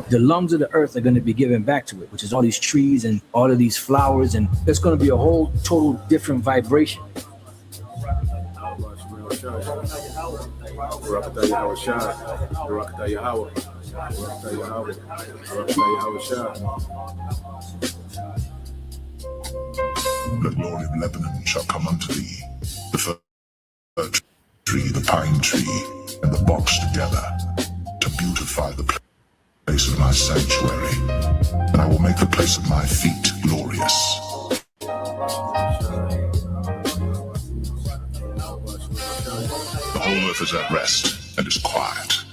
The lungs of the earth are going to be given back to it, which is all these trees and all of these flowers, and it's going to be a whole total different vibration. The glory of Lebanon shall come unto thee, the fir tree, the pine tree, and the box together, to beautify the place of my sanctuary, and I will make the place of my feet glorious. The whole earth is at rest and is quiet.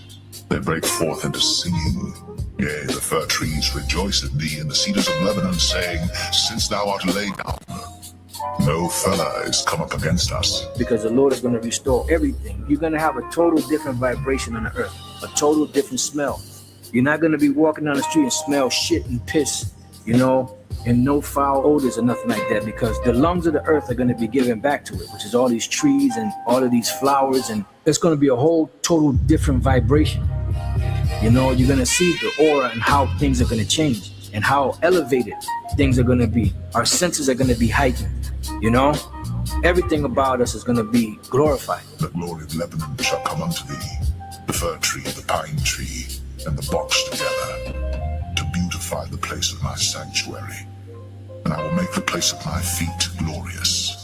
They break forth into singing. Yea, the fir trees rejoice in thee, and the cedars of Lebanon, saying, since thou art laid down, no fella is come up against us. Because the Lord is going to restore everything. You're going to have a total different vibration on the earth, a total different smell. You're not going to be walking down the street and smell shit and piss, and no foul odors or nothing like that, because the lungs of the earth are going to be given back to it, which is all these trees and all of these flowers, and it's going to be a whole total different vibration. You're going to see the aura and how things are going to change and how elevated things are going to be. Our senses are going to be heightened, Everything about us is going to be glorified. The glory of Lebanon shall come unto thee, the fir tree, the pine tree, and the box together, to beautify the place of my sanctuary, and I will make the place of my feet glorious.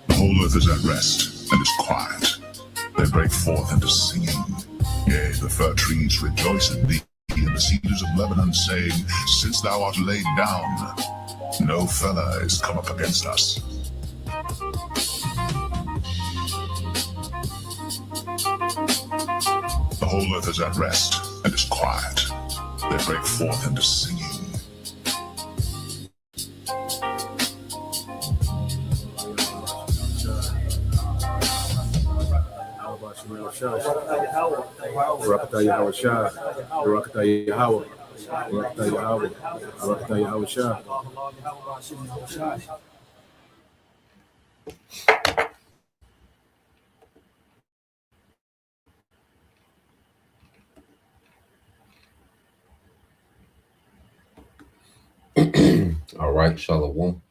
The whole earth is at rest and is quiet. They break forth into singing. Yea, the fir trees rejoice in thee, and the cedars of Lebanon, saying, since thou art laid down, no fella is come up against us. The whole earth is at rest and is quiet. They break forth into singing. All right, Shalom.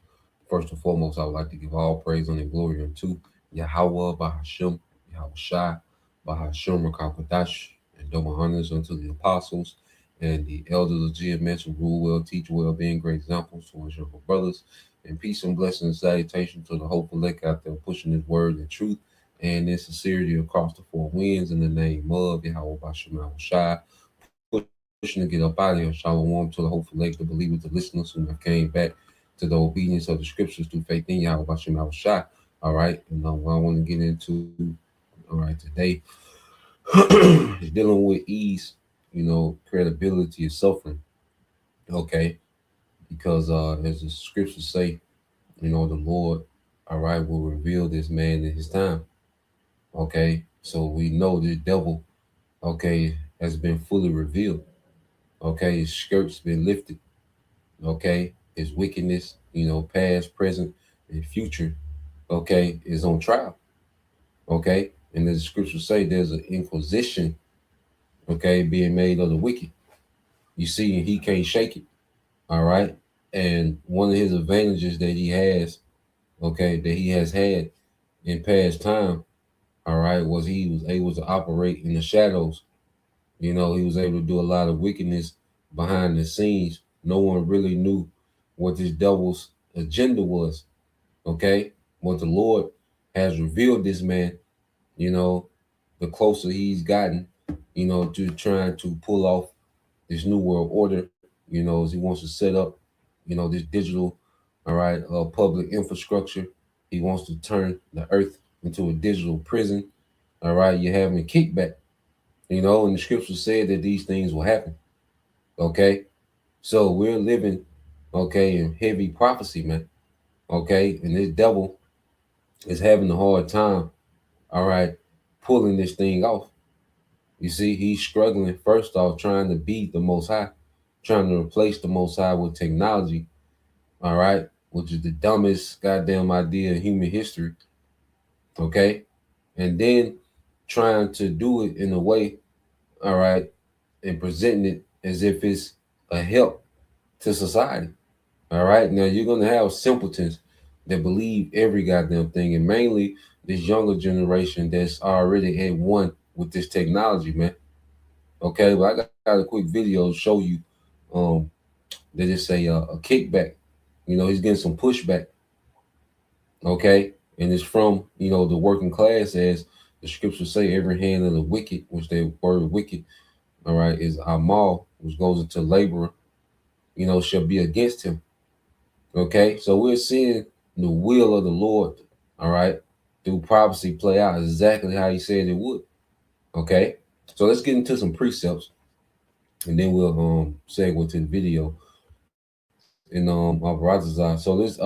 First and foremost, I would like to give all praise and glory unto Yahweh, Bahashem, Yahweh Shai, Bahashem, Rakakadash, and double honors unto the apostles and the elders of GMS who rule well, teach well, being great examples to our brothers. And peace and blessings and salutation to the hopeful elect out there pushing his word and truth and in sincerity across the four winds in the name of Yahweh, Bahashem, Yahweh Shai. Pushing to get up out of here. Shalom to the hopeful lake, the believers, the listeners who have came back to the obedience of the scriptures through faith in Yahweh Bashem Yahweh Shai. All right. And what I want to get into, all right, today is dealing with ease, credibility is suffering. Okay. Because as the scriptures say, the Lord, all right, will reveal this man in his time. Okay. So we know the devil, okay, has been fully revealed. Okay, his skirt's been lifted. Okay, his wickedness, past, present, and future, okay, is on trial. Okay, and as the scriptures say, there's an inquisition, okay, being made of the wicked. You see, and he can't shake it. All right, and one of his advantages that he has, okay, that he has had in past time, all right, was he was able to operate in the shadows. He was able to do a lot of wickedness behind the scenes. No one really knew what this devil's agenda was. Okay. But the Lord has revealed this man, the closer he's gotten, to trying to pull off this new world order, as he wants to set up, this digital, all right, public infrastructure. He wants to turn the earth into a digital prison. All right. You're having kickback. And the scripture said that these things will happen. Okay. So we're living, okay, in heavy prophecy, man. Okay. And this devil is having a hard time, all right, pulling this thing off. You see, he's struggling first off, trying to beat the Most High, trying to replace the Most High with technology. All right, which is the dumbest goddamn idea in human history. Okay, and then trying to do it in a way, all right, and presenting it as if it's a help to society. All right. Now you're gonna have simpletons that believe every goddamn thing, and mainly this younger generation that's already at one with this technology, man. Okay, but I got a quick video to show you that it's a kickback. You know, he's getting some pushback. Okay, and it's from the working class, as the scriptures say, every hand of the wicked, which they word wicked, all right, is amal, which goes into laborer, shall be against him. Okay, so we're seeing the will of the Lord, all right, through prophecy play out exactly how he said it would. Okay, so let's get into some precepts, and then we'll segue to the video in of Razazar. So this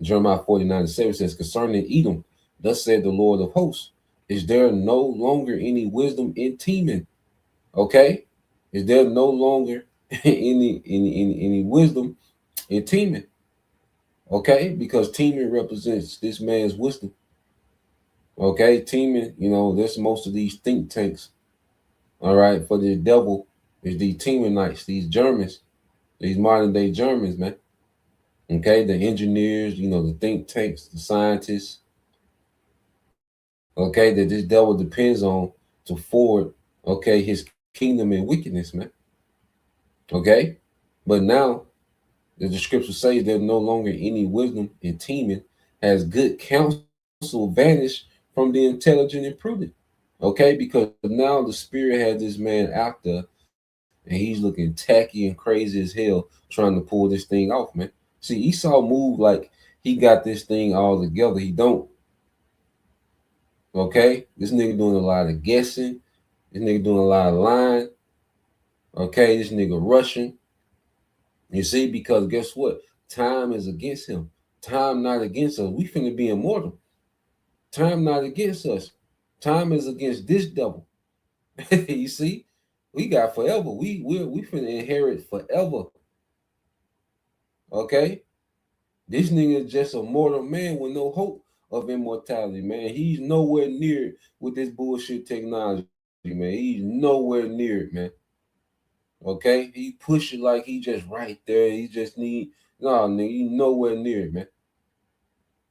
Jeremiah 49:7 says, concerning Edom, thus said the Lord of hosts, is there no longer any wisdom in Teman? Okay, is there no longer any wisdom in Teman? Okay, because Teman represents this man's wisdom. Okay, Teman, there's most of these think tanks. All right, for the devil is these Temanites, these Germans, these modern day Germans, man. Okay, the engineers, the think tanks, the scientists. Okay, that this devil depends on to forward, okay, his kingdom and wickedness, man. Okay, but now the scripture says there's no longer any wisdom in Teman, has good counsel vanished from the intelligent and prudent. Okay, because now the spirit has this man after, and he's looking tacky and crazy as hell trying to pull this thing off, man. See, Esau move like he got this thing all together. He don't. Okay, this nigga doing a lot of guessing. This nigga doing a lot of lying. Okay, this nigga rushing. You see, because guess what? Time is against him. Time not against us. We finna be immortal. Time not against us. Time is against this devil. You see, we got forever. We finna inherit forever. Okay, this nigga is just a mortal man with no hope of immortality, man. He's nowhere near it with this bullshit technology, man. He's nowhere near it, man. Okay, he push it like he just right there. He just need nigga. He nowhere near it, man.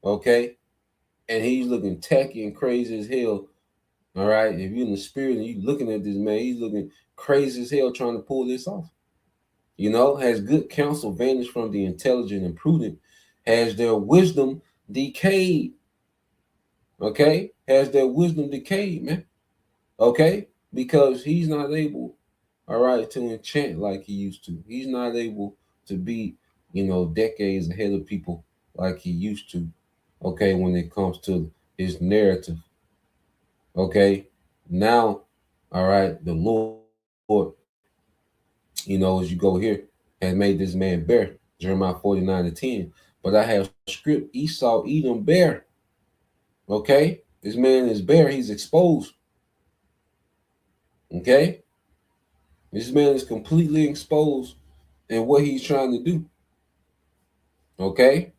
Okay, and he's looking tacky and crazy as hell. All right, if you're in the spirit and you looking at this man, he's looking crazy as hell trying to pull this off. Has good counsel vanished from the intelligent and prudent? Has their wisdom decayed? Okay, has their wisdom decayed, man? Okay, because he's not able, all right, to enchant like he used to. He's not able to be, decades ahead of people like he used to. Okay, when it comes to his narrative. Okay, now, all right, the Lord, as you go here, has made this man bare. Jeremiah 49:10. But I have stripped Esau, Edom bare. Okay, this man is bare. He's exposed. Okay, this man is completely exposed in what he's trying to do. Okay,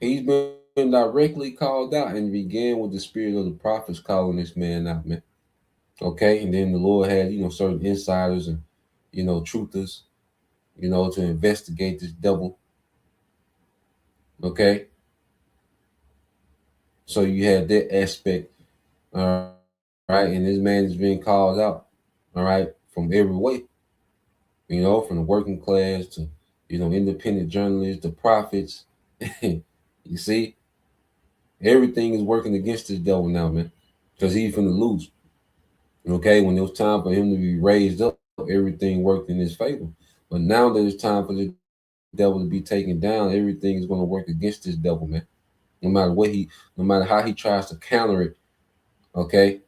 he's been directly called out, and began with the spirit of the prophets calling this man out, man. Okay, and then the Lord had certain insiders and truthers, to investigate this devil. Okay, so you had that aspect, all right, and this man is being called out, all right, from every way, from the working class to independent journalists, the prophets. You see, everything is working against this devil now, man, because he's finna lose. Okay, when it was time for him to be raised up, everything worked in his favor. But now that it's time for the devil to be taken down, everything is going to work against this devil, man. No matter how he tries to counter it, okay,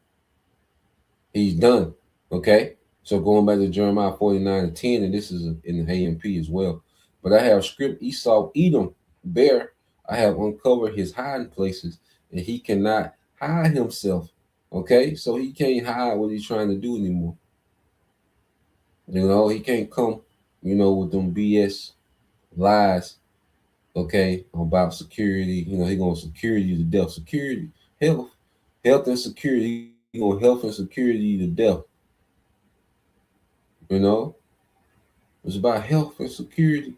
he's done. Okay, so going back to Jeremiah 49:10, and this is in the AMP as well. But I have stripped Esau, Edom bare. I have uncovered his hiding places, and he cannot hide himself. Okay, so he can't hide what he's trying to do anymore. You know, he can't come, with them BS lies, okay, about security. He gonna security you to death. Security, health and security. He gonna health and security you to death. You know, it's about health and security.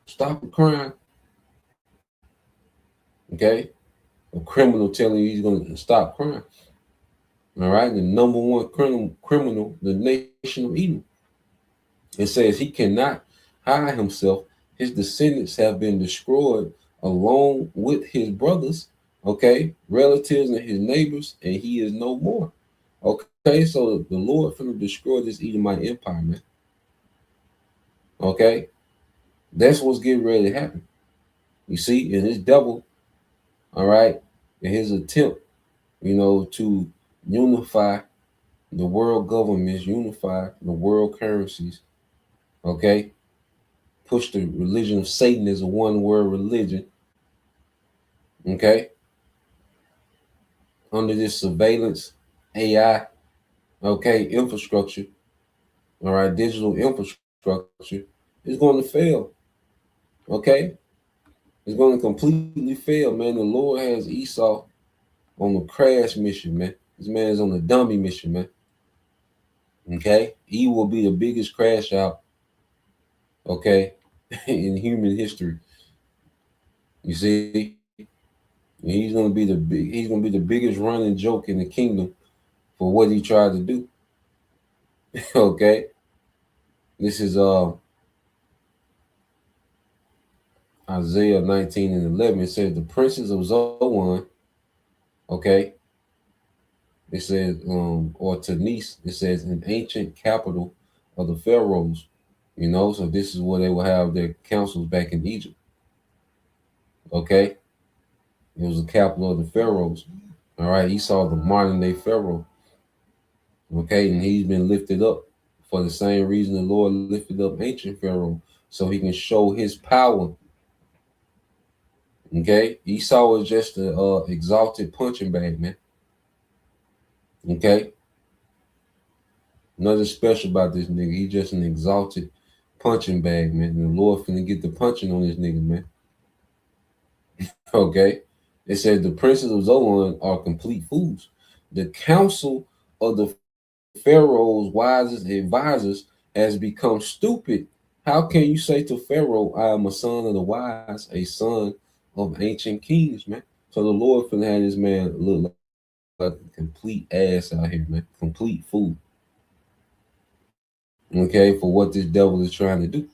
Stop the crime, okay? A criminal telling you he's gonna stop crime. All right, the number one criminal, the nation of Eden. It says he cannot hide himself. His descendants have been destroyed along with his brothers, okay, relatives and his neighbors, and he is no more. Okay, so the Lord finna destroy this Edomite empire, man. Okay, that's what's getting ready to happen. You see, and this devil, all right, in his attempt, to unify the world governments, unify the world currencies, okay, push the religion of Satan as a one world religion, okay, under this surveillance AI, okay, infrastructure, all right, digital infrastructure is going to fail, okay, it's going to completely fail, man. The Lord has Esau on the crash mission, man. This man is on the dummy mission, man. Okay, he will be the biggest crash out, okay, in human history. You see, he's gonna be the biggest running joke in the kingdom for what he tried to do. Okay, this is Isaiah 19 and 11. It says the princes of Zoan. Okay, it says or Tanis. It says an ancient capital of the pharaohs. So this is where they will have their councils back in Egypt. Okay, it was the capital of the pharaohs. All right, Esau, the modern day pharaoh. Okay, and he's been lifted up for the same reason the Lord lifted up ancient Pharaoh, so he can show his power. Okay, Esau is just an exalted punching bag, man. Okay, nothing special about this nigga. He's just an exalted punching bag, man. And the Lord finna get the punching on this nigga, man. Okay, it says the princes of Zoan are complete fools. The council of the Pharaoh's wisest advisors has become stupid. How can you say to Pharaoh, I am a son of the wise, a son of ancient kings, man? So the Lord finna have this man look like a complete ass out here, man. Complete fool. Okay, for what this devil is trying to do.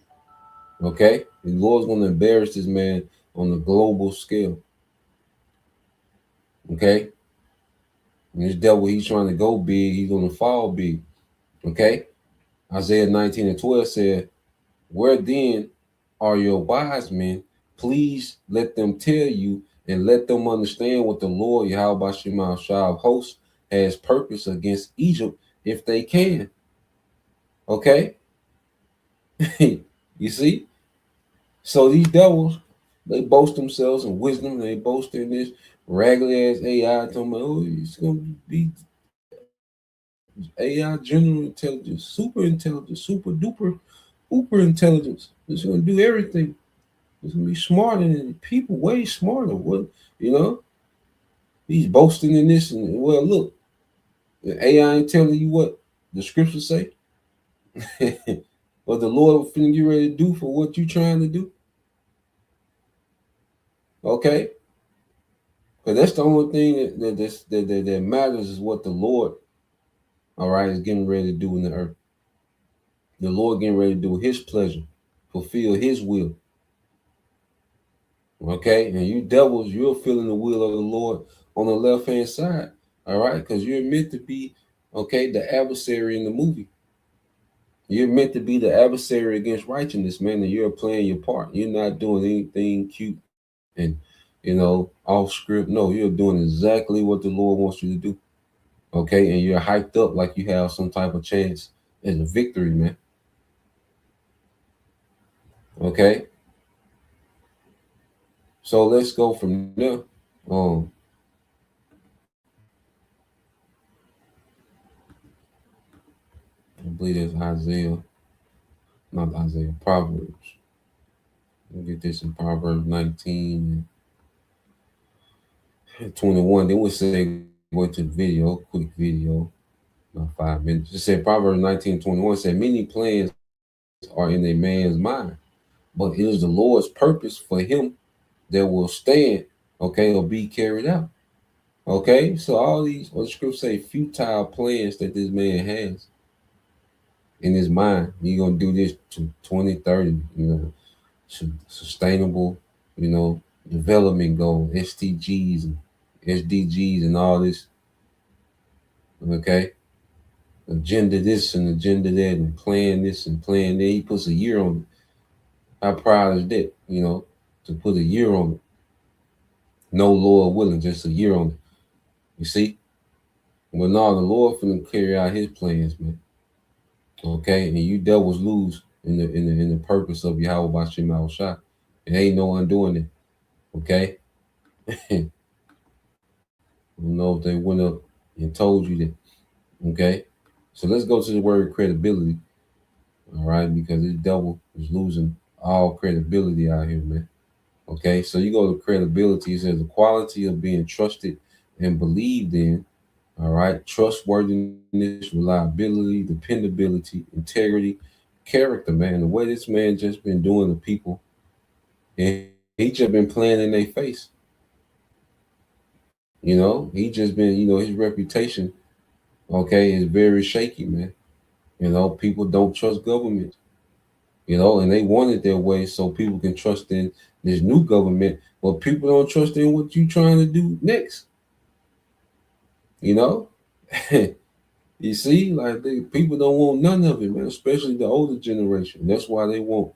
Okay? The Lord's gonna embarrass this man on a global scale. Okay? And this devil, he's trying to go big, he's gonna fall big. Okay? Isaiah 19 and 12 said, where then are your wise men? Please let them tell you and let them understand what the Lord Yahweh Shema Shah of hosts has purpose against Egypt if they can. Okay? You see? So these devils, they boast themselves in wisdom, they boast in this raggedy ass AI talking about, oh, it's gonna be AI general intelligence, super intelligence, super duper, uber intelligence. It's gonna do everything. It's gonna be smarter than people, way smarter. What he's boasting in this, and well, look, the AI ain't telling you what the scriptures say, what the Lord finna get ready to do for what you trying to do. Okay, because that's the only thing that matters is what the Lord, all right, is getting ready to do in the earth. The Lord getting ready to do His pleasure, fulfill His will. Okay, and you devils, you're feeling the will of the Lord on the left hand side, all right, because you're meant to be, okay, the adversary in the movie. You're meant to be the adversary against righteousness, man, and you're playing your part. You're not doing anything cute and off script. No, you're doing exactly what the Lord wants you to do. Okay, and you're hyped up like you have some type of chance at a victory, man. Okay. So let's go from there. believe that's Isaiah, not Isaiah, Proverbs. We'll get this in Proverbs 19 and 21. Then we'll say, go to the video, quick video, about 5 minutes. It said Proverbs 19:21 said, many plans are in a man's mind, but it is the Lord's purpose for him that will stand, okay, or be carried out. Okay, so all these, what the scripture say, futile plans that this man has in his mind. You're gonna do this to 2030, you know, sustainable, you know, development goal, SDGs and SDGs and all this. Okay, agenda this and agenda that, and plan this and plan that. He puts a year on it. How proud is that, you know, to put a year on it? No, Lord willing, just a year on it. You see? Well, no, the Lord finna carry out his plans, man. Okay, and you devils lose in the purpose of Yahweh Bashim Shah. It ain't no undoing it. Okay. I don't know if they went up and told you that. Okay. So let's go to the word credibility. All right, because this devil is losing all credibility out here, man. Okay, so you go to credibility. It says the quality of being trusted and believed in. All right, trustworthiness, reliability, dependability, integrity, character, man. The way this man just been doing to people, and he just been playing in their face. You know, he just been, you know, his reputation, okay, is very shaky, man. You know, people don't trust government, you know, and they want it their way so people can trust in this new government, but people don't trust in what you trying to do next. You know, you see, like people don't want none of it, man, especially the older generation. That's why they want,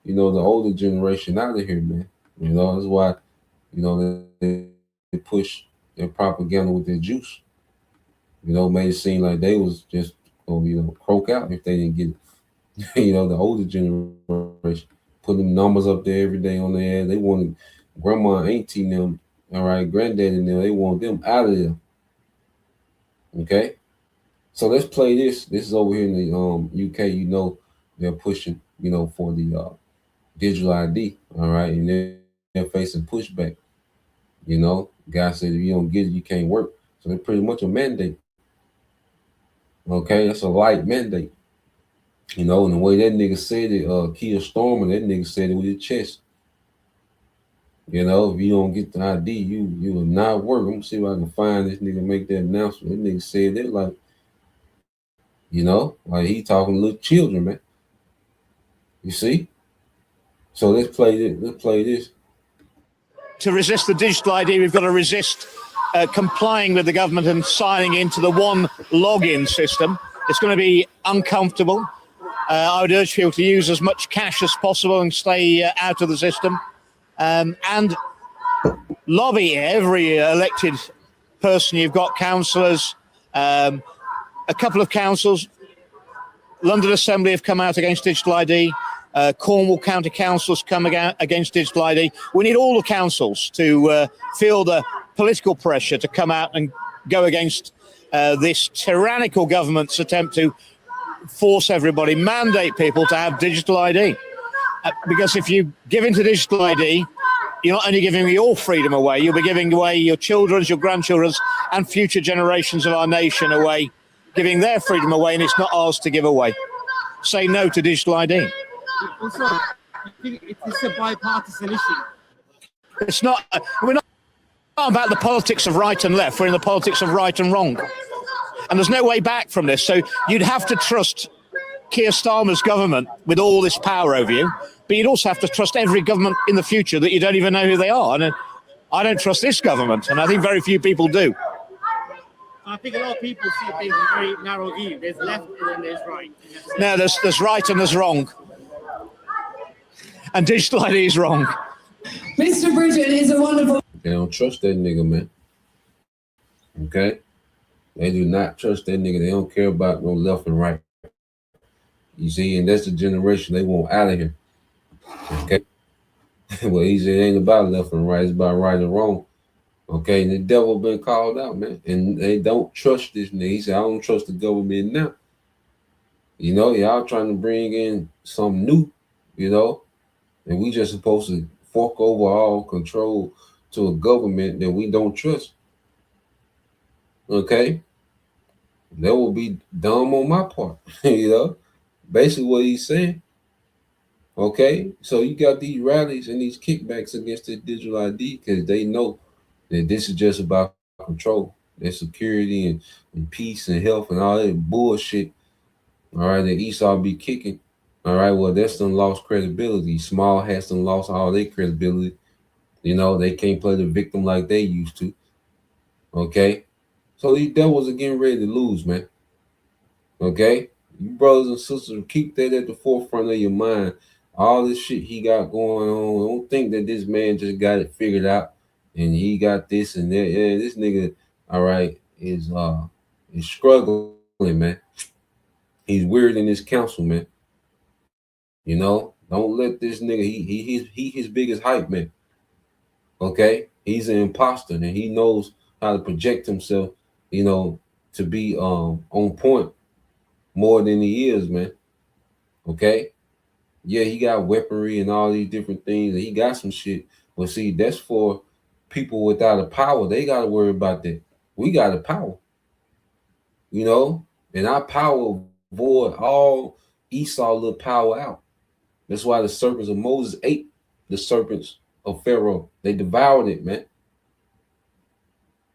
you know, the older generation out of here, man. You know, that's why, you know, they push their propaganda with their juice. You know, made it seem like they was just, you know, croak out if they didn't get it. You know, the older generation put them numbers up there every day on their ad. They wanted grandma, auntie, them, all right, granddaddy, and them. They want them out of there. Okay, so let's play this. This is over here in the UK. You know, they're pushing, you know, for the digital ID. All right, and they're facing pushback. You know, guy said if you don't get it, you can't work. So they're pretty much a mandate. Okay, that's a light mandate. You know, and the way that nigga said it, Keir Starmer, that nigga said it with his chest. You know, if you don't get the ID, you will not work. I'm gonna see if I can find this nigga, make that announcement. That nigga said that like, you know, like he talking to little children, man. You see? So let's play this. Let's play this. To resist the digital ID, we've got to resist complying with the government and signing into the one login system. It's going to be uncomfortable. I would urge people to use as much cash as possible and stay out of the system. And lobby every elected person. You've got councillors, a couple of councils. London Assembly have come out against digital ID. Cornwall County Council's come against digital ID. We need all the councils to feel the political pressure to come out and go against this tyrannical government's attempt to force everybody, mandate people to have digital ID. Because if you give into digital ID, you're not only giving your freedom away, you'll be giving away your children's, your grandchildren's, and future generations of our nation away, giving their freedom away, and it's not ours to give away. Say no to digital ID. Also, I think it's a bipartisan issue. It's not. We're not about the politics of right and left. We're in the politics of right and wrong, and there's no way back from this. So you'd have to trust Keir Starmer's government with all this power over you, but you'd also have to trust every government in the future that you don't even know who they are. And I don't trust this government, and I think very few people do. I think a lot of people see things in a very narrow view. There's left and then there's right. No, there's right and there's wrong. And digital ID is wrong. Mr. Bridget is a wonderful... They don't trust that nigga, man. Okay? They do not trust that nigga. They don't care about no left and right. You see, and that's the generation they want out of here. Okay? Well, he said it ain't about left and right. It's about right and wrong. Okay? And the devil been called out, man. And they don't trust this nigga. He said, I don't trust the government now. You know, y'all trying to bring in something new, you know, and we just supposed to fork over all control to a government that we don't trust. Okay, that will be dumb on my part, you know. Basically, what he's saying. Okay, so you got these rallies and these kickbacks against the digital ID because they know that this is just about control, their security and peace and health and all that bullshit. All right, that Esau be kicking. All right, well, that's done lost credibility. Small has done lost all their credibility. You know, they can't play the victim like they used to. Okay, so these devils are getting ready to lose, man. Okay, you brothers and sisters, keep that at the forefront of your mind. All this shit he got going on. Don't think that this man just got it figured out and he got this and that. Yeah, this nigga, all right, is struggling, man. He's weird in his counsel, man. You know, don't let this nigga. He his biggest hype man. Okay, he's an imposter and he knows how to project himself. You know, to be on point more than he is, man. Okay, yeah, he got weaponry and all these different things, and he got some shit. But see, that's for people without a power. They got to worry about that. We got a power, you know, and our power void all Esau little power out. That's why the serpents of Moses ate the serpents of Pharaoh. They devoured it, man.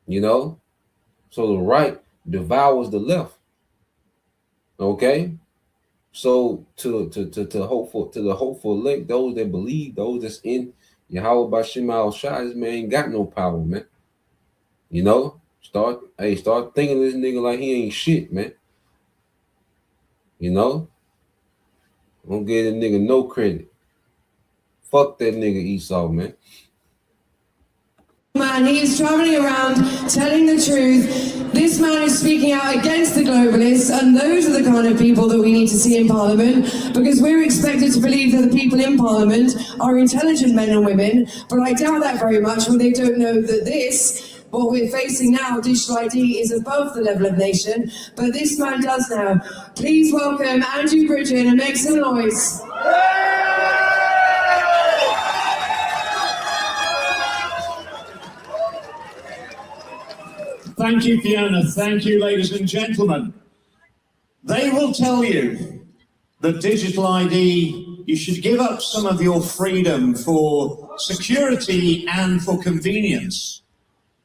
You know, so the right devours the left. Okay, so to the hopeful elect, those that believe, those that's in Yahweh Bashim Al Shai, this man ain't got no power, man. You know, start thinking of this nigga like he ain't shit, man. You know, don't give that nigga no credit. Fuck that nigga Esau, man. Man, he is traveling around telling the truth. This man is speaking out against the globalists, and those are the kind of people that we need to see in Parliament, because we're expected to believe that the people in Parliament are intelligent men and women, but I doubt that very much when they don't know that what we're facing now, digital ID, is above the level of nation, but this man does now. Please welcome Andrew Bridgen and make some noise. Thank you, Fiona. Thank you, ladies and gentlemen. They will tell you that digital ID, you should give up some of your freedom for security and for convenience.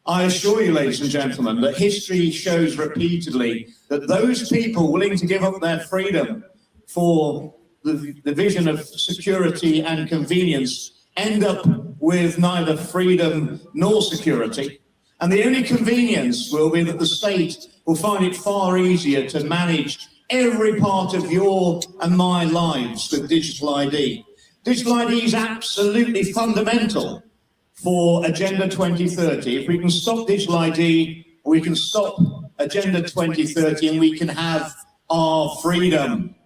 I assure you, ladies and gentlemen, that history shows repeatedly that those people willing to give up their freedom for the vision of security and convenience end up with neither freedom nor security. And the only convenience will be that the state will find it far easier to manage every part of your and my lives with digital ID. Digital ID is absolutely fundamental for Agenda 2030. If we can stop digital ID, we can stop Agenda 2030 and we can have our freedom.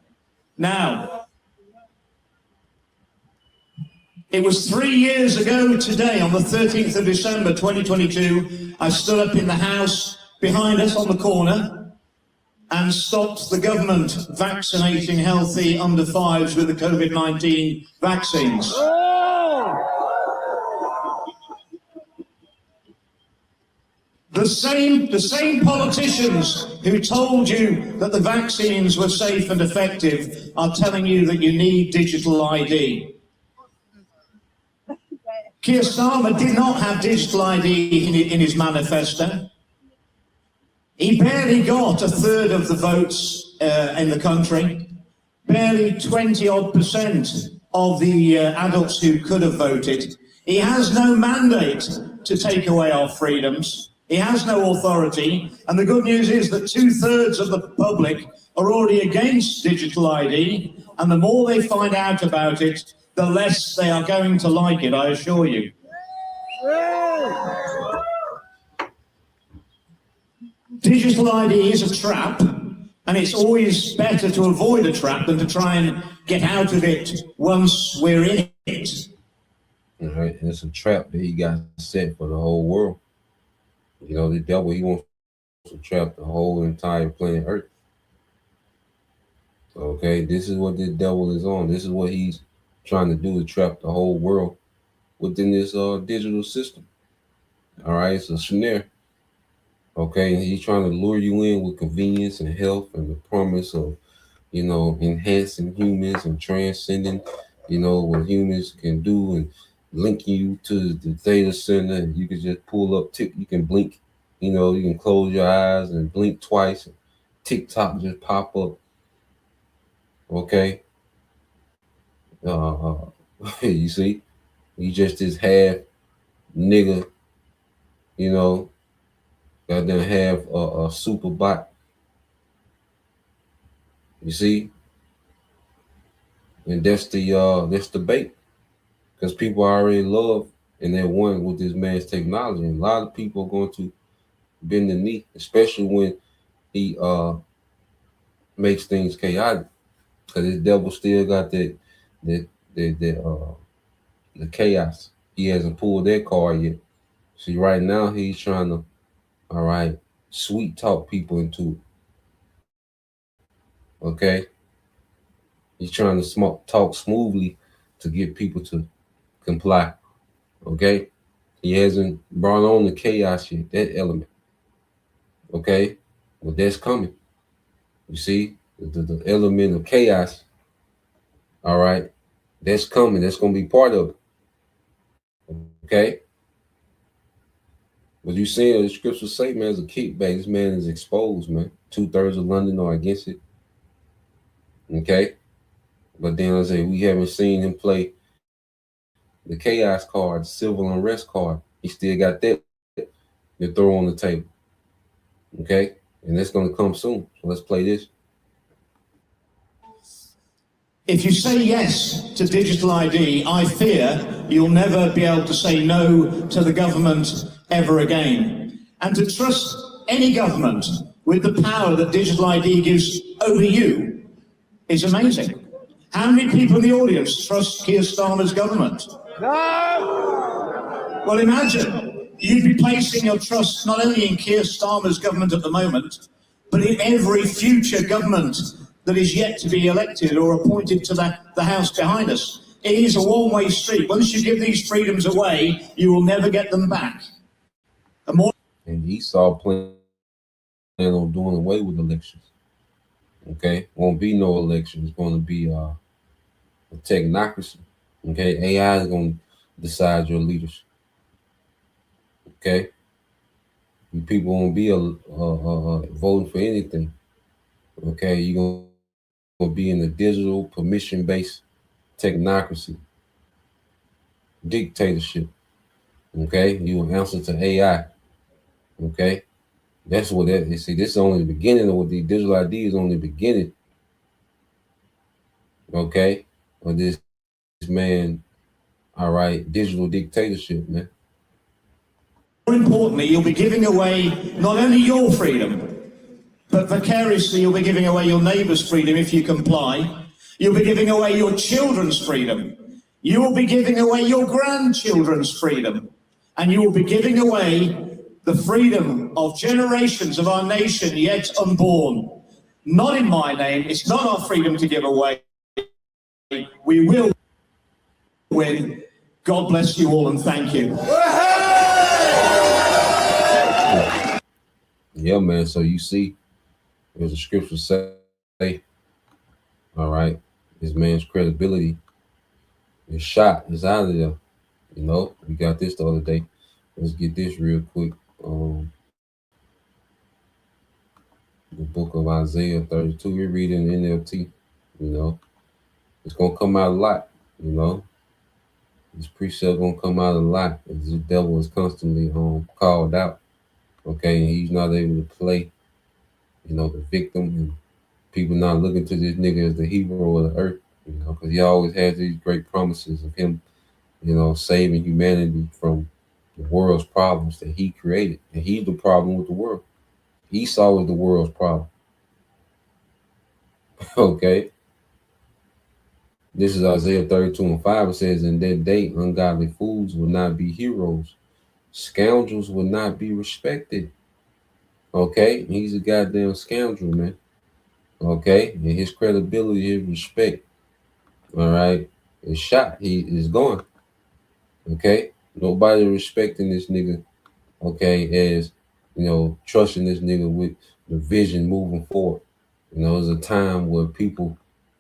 Now, it was 3 years ago today, on the 13th of December 2022, I stood up in the house behind us on the corner and stopped the government vaccinating healthy under fives with the COVID-19 vaccines. The same politicians who told you that the vaccines were safe and effective are telling you that you need digital ID. Keir Starmer did not have digital ID in his manifesto. He barely got a third of the votes in the country, barely 20% of the adults who could have voted. He has no mandate to take away our freedoms. He has no authority. And the good news is that 2/3 of the public are already against digital ID. And the more they find out about it, the less they are going to like it, I assure you. Digital ID is a trap, and it's always better to avoid a trap than to try and get out of it once we're in it. All right, and it's a trap that he got set for the whole world. You know, the devil, he wants to trap the whole entire planet Earth. Okay, this is what the devil is on. This is what he's trying to do, to trap the whole world within this digital system. All right, it's a snare. Okay, and he's trying to lure you in with convenience and health and the promise of, enhancing humans and transcending, what humans can do, and linking you to the data center. And you can just pull up, you can blink, you can close your eyes and blink twice. And TikTok just pop up. Okay. You see, he just this half nigga, goddamn half a super bot. You see, and that's the bait, because people already love and they're one with this man's technology. And a lot of people are going to bend the knee, especially when he makes things chaotic, because this devil still got the chaos. He hasn't pulled that card yet. See, right now he's trying to, all right, sweet talk people into it. Okay, he's trying to talk smoothly to get people to comply. Okay, he hasn't brought on the chaos yet, that element. Okay, but that's coming. You see, the element of chaos. All right, that's coming. That's going to be part of it. Okay. But you saying the scriptures say, man, it's a kickback. This man is exposed, man. 2/3 of London are against it. Okay. But then I say we haven't seen him play the chaos card, the civil unrest card. He still got that to throw on the table. Okay. And that's going to come soon. So let's play this. If you say yes to digital ID, I fear you'll never be able to say no to the government ever again. And to trust any government with the power that digital ID gives over you is amazing. How many people in the audience trust Keir Starmer's government? No! Well, imagine you'd be placing your trust not only in Keir Starmer's government at the moment, but in every future government that is yet to be elected or appointed to the House behind us. It is a one-way street. Once you give these freedoms away, you will never get them back. And Esau plan on doing away with elections. Okay, won't be no election. It's going to be a technocracy. Okay, AI is going to decide your leaders. Okay, you people won't be voting for anything. Okay, you're going to be in a digital permission-based technocracy, dictatorship. Okay, you will answer to AI. Okay, that's what that is. See, this is only the beginning of what the digital ID is, only the beginning. Okay, of this man, all right, digital dictatorship, man. More importantly, you'll be giving away not only your freedom, but vicariously you'll be giving away your neighbour's freedom if you comply. You'll be giving away your children's freedom. You will be giving away your grandchildren's freedom. And you will be giving away the freedom of generations of our nation yet unborn. Not in my name. It's not our freedom to give away. We will win. God bless you all and thank you. Yeah, man. So you see, there's a scripture say, all right, this man's credibility is shot. It's out of there. You know, we got this the other day. Let's get this real quick. The book of Isaiah 32. We're reading NLT. You know, it's gonna come out a lot. You know, this precept gonna come out a lot. As the devil is constantly called out. Okay, and he's not able to play, you know, the victim, and people not looking to this nigga as the hero of the earth, you know, because he always has these great promises of him, you know, saving humanity from the world's problems that he created. And he's the problem with the world. Esau is the world's problem. Okay. This is Isaiah 32:5. It says, in that day, ungodly fools will not be heroes. Scoundrels will not be respected. Okay, he's a goddamn scoundrel, man. Okay, and his credibility, his respect, all right, is shot. He is gone. Okay, nobody respecting this nigga. Okay, as trusting this nigga with the vision moving forward. There's a time where people,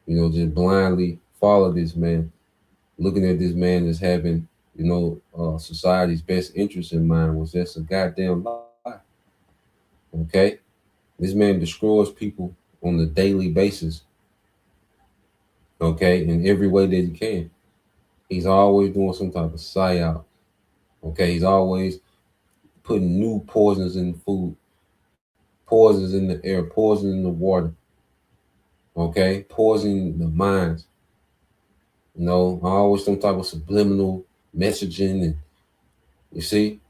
just blindly follow this man, looking at this man as having, society's best interest in mind, was just a goddamn lie. Okay, this man destroys people on a daily basis. Okay, in every way that he can. He's always doing some type of psyop. Okay, he's always putting new poisons in the food, poisons in the air, poison in the water. Okay, poisoning the minds. Always some type of subliminal messaging, and you see,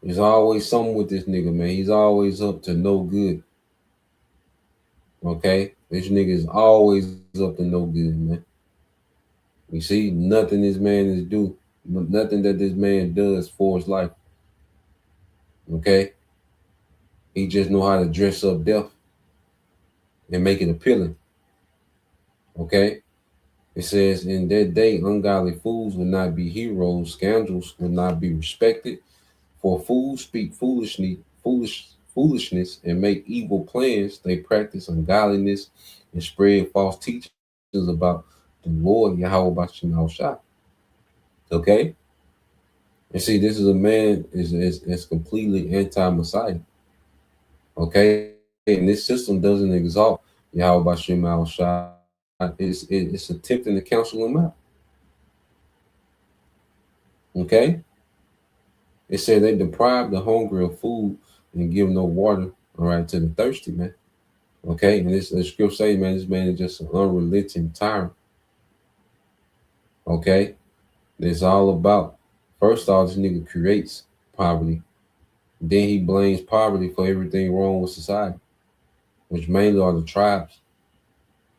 there's always something with this nigga, man. He's always up to no good. Okay, this nigga is always up to no good, man. You see, nothing this man is do, nothing that this man does for his life. Okay, he just know how to dress up death and make it appealing. Okay, it says, in that day, ungodly fools will not be heroes, scoundrels will not be respected. For fools speak foolishness and make evil plans. They practice ungodliness and spread false teachings about the Lord Yahweh Bashim Shah. Okay? And see, this is a man is completely anti-Messiah. Okay? And this system doesn't exalt Yahweh Bashim Shah. It's attempting to counsel him out. Okay? It said they deprive the hungry of food and give no water, all right, to the thirsty, man. Okay, and this the scripture say, man, this man is just an unrelenting tyrant. Okay, it's all about, first off, this nigga creates poverty. Then he blames poverty for everything wrong with society, which mainly are the tribes.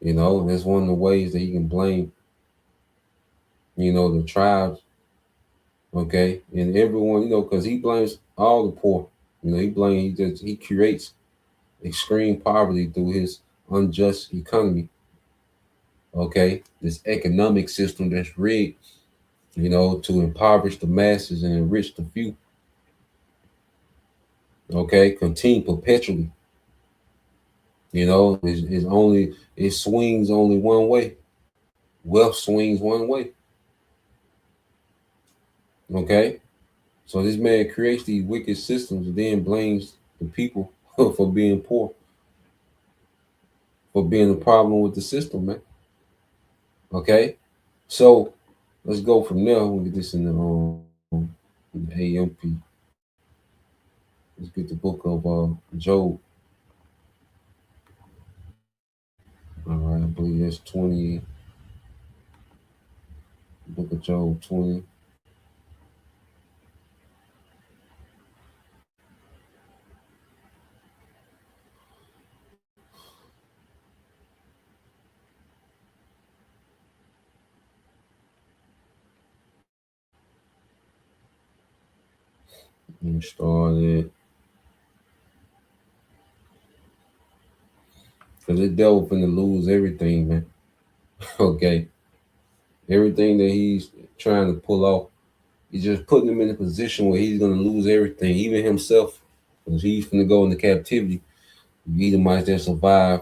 That's one of the ways that he can blame, the tribes. Okay, and everyone, because he blames all the poor. He creates extreme poverty through his unjust economy. Okay, this economic system that's rigged, to impoverish the masses and enrich the few. Okay, continue perpetually. It swings only one way. Wealth swings one way. Okay, so this man creates these wicked systems and then blames the people for being poor, for being a problem with the system, man. Okay, so let's go from there. We'll get this in the AMP. Let's get the book of Job. All right, I believe that's 20. Book of Job 20. And started because this devil finna lose everything, man. Okay, everything that he's trying to pull off, he's just putting him in a position where he's gonna lose everything, even himself, because he's finna go into captivity. The Edomites that survive,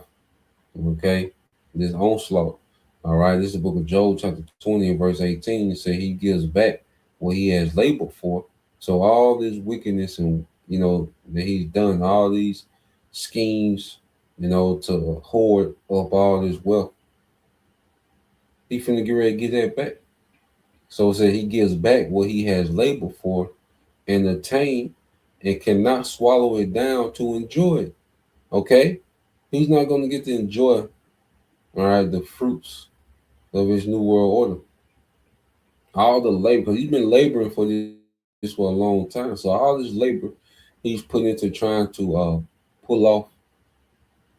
okay, this onslaught. All right, this is the book of Job, chapter 20, and verse 18. It says he gives back what he has labored for. So all this wickedness and that he's done, all these schemes, to hoard up all this wealth, he finna get ready to get that back. So it said he gives back what he has labored for and attained, and cannot swallow it down to enjoy it. Okay, he's not going to get to enjoy, all right, the fruits of his new world order. All the labor, because he's been laboring for this for a long time. So all this labor he's put into trying to pull off,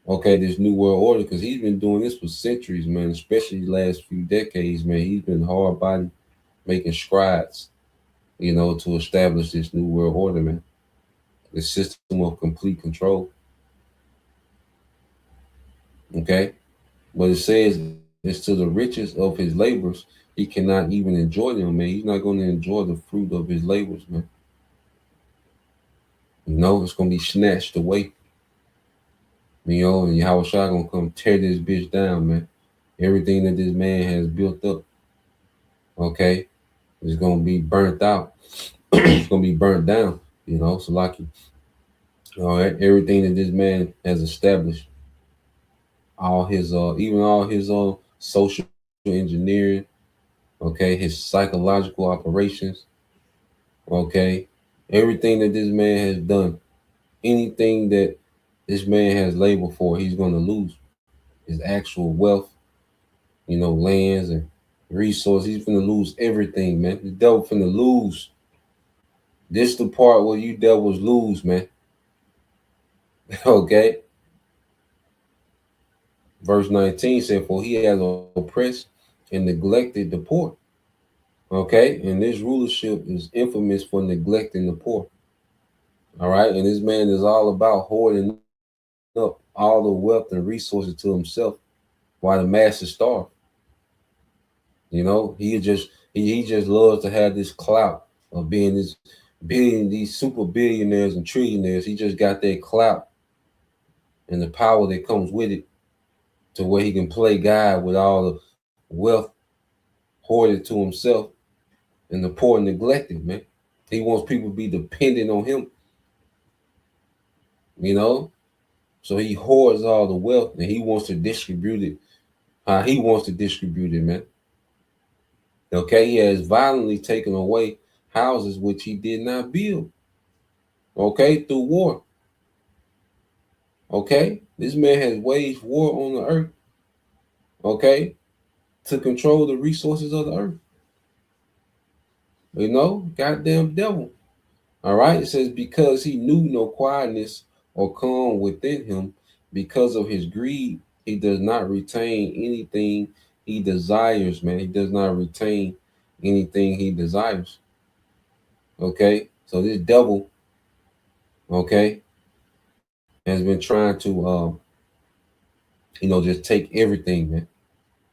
okay, this new world order, because he's been doing this for centuries, man, especially the last few decades, man. He's been hard body making strides, to establish this new world order, man. The system of complete control. Okay, but it says it's to the riches of his labors. He cannot even enjoy them, man. He's not going to enjoy the fruit of his labors, man. It's going to be snatched away. And Yahweh Shai going to come tear this bitch down, man. Everything that this man has built up, okay, is going to be burnt out. It's going to be burnt down, so like you. All right, everything that this man has established, all his even all his social engineering, okay, his psychological operations, okay, everything that this man has done, anything that this man has labored for, he's going to lose. His actual wealth, lands and resources. He's going to lose everything, man. The devil finna lose. This the part where you devils lose, man. Okay. Verse 19 said, for he has oppressed and neglected the poor. Okay. And this rulership is infamous for neglecting the poor. All right. And this man is all about hoarding up all the wealth and resources to himself while the masses starve. He just loves to have this clout of being these super billionaires and trillionaires. He just got that clout and the power that comes with it, to where he can play God with all the wealth hoarded to himself and the poor neglected, man. He wants people to be dependent on him, so he hoards all the wealth and he wants to distribute it how he wants to distribute it, man. Okay, he has violently taken away houses which he did not build, okay, through war. Okay, this man has waged war on the earth, okay, to control the resources of the earth. Goddamn devil. All right, it says, because he knew no quietness or calm within him, because of his greed, he does not retain anything he desires, man. He does not retain anything he desires. Okay, so this devil, okay, has been trying to, just take everything, man.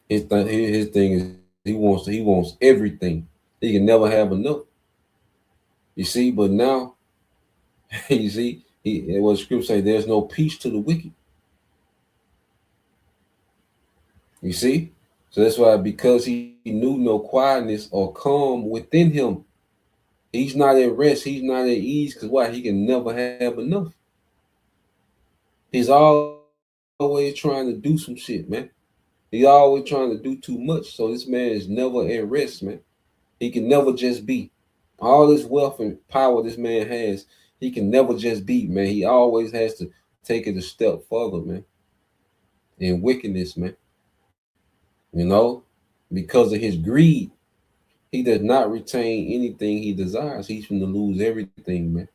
His thing is he wants everything. He can never have enough. You see, but now, you see, what scripture say, there's no peace to the wicked. You see? So that's why, because he knew no quietness or calm within him, he's not at rest, he's not at ease, because why? He can never have enough. He's always trying to do some shit, man. He's always trying to do too much. So this man is never at rest, man. He can never just be. All this wealth and power this man has, he can never just be, man. He always has to take it a step further, man. In wickedness, man. Because of his greed, he does not retain anything he desires. He's going to lose everything, man.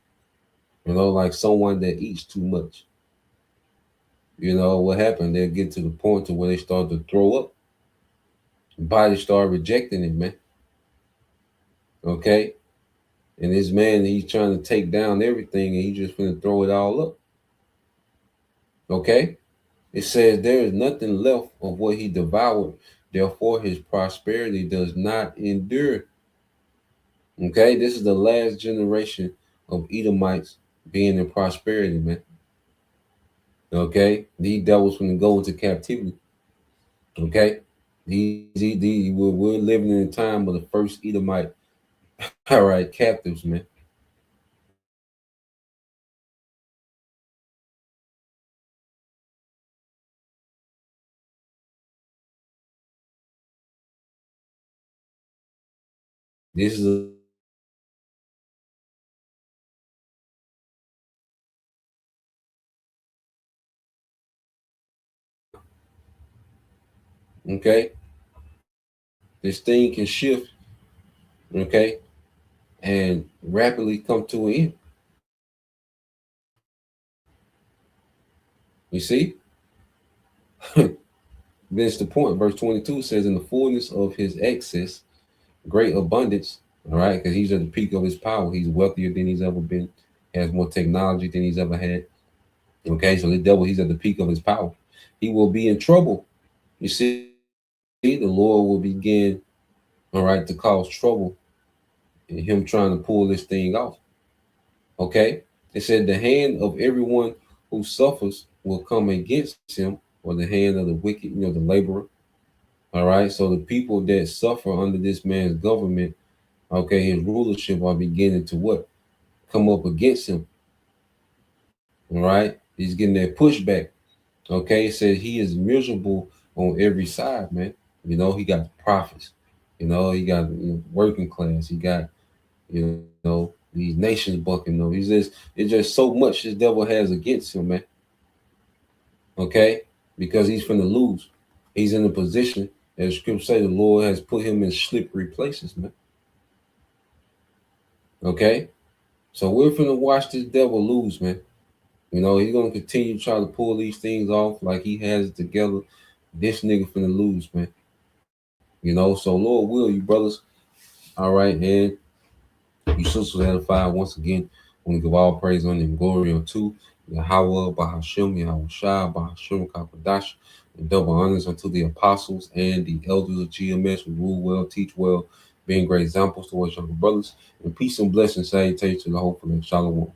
Like someone that eats too much. What happened? They'll get to the point to where they start to throw up. Body start rejecting it, man. Okay? And this man, he's trying to take down everything, and he's just going to throw it all up. Okay? It says there is nothing left of what he devoured. Therefore, his prosperity does not endure. Okay? This is the last generation of Edomites being in prosperity, man. Okay? These devils going to go into captivity. Okay? We're living in a time of the first Edomite, all right, captives, man. This is okay. This thing can shift, okay, and rapidly come to an end. You see? That's the point. Verse 22 says, in the fullness of his excess, great abundance, all right, because he's at the peak of his power. He's wealthier than he's ever been, has more technology than he's ever had. Okay, so the devil, he's at the peak of his power. he will be in trouble. You see, the Lord will begin, all right, to cause trouble in him trying to pull this thing off. Okay? It said the hand of everyone who suffers will come against him, or the hand of the wicked, the laborer. All right. So the people that suffer under this man's government, okay, his rulership are beginning to what? Come up against him. All right. He's getting that pushback. Okay. It said he is miserable on every side, man. He got prophets, he got working class, he got, these nations bucking him. It's just so much this devil has against him, man. Okay. Because he's finna lose. He's in a position, as scripture say, the Lord has put him in slippery places, man. Okay? So we're finna watch this devil lose, man. He's gonna continue to try to pull these things off like he has it together. This nigga finna lose, man. So Lord will, you brothers. All right, and you sisters edified once again. I want to give all praise, honor, and glory unto Yahweh, Bahashem, Yahweh Shai, Bahashem, Kakwadash, and double honors unto the apostles and the elders of GMS who rule well, teach well, being great examples towards younger brothers. And peace and blessings, salutations to the hopeful and shalom.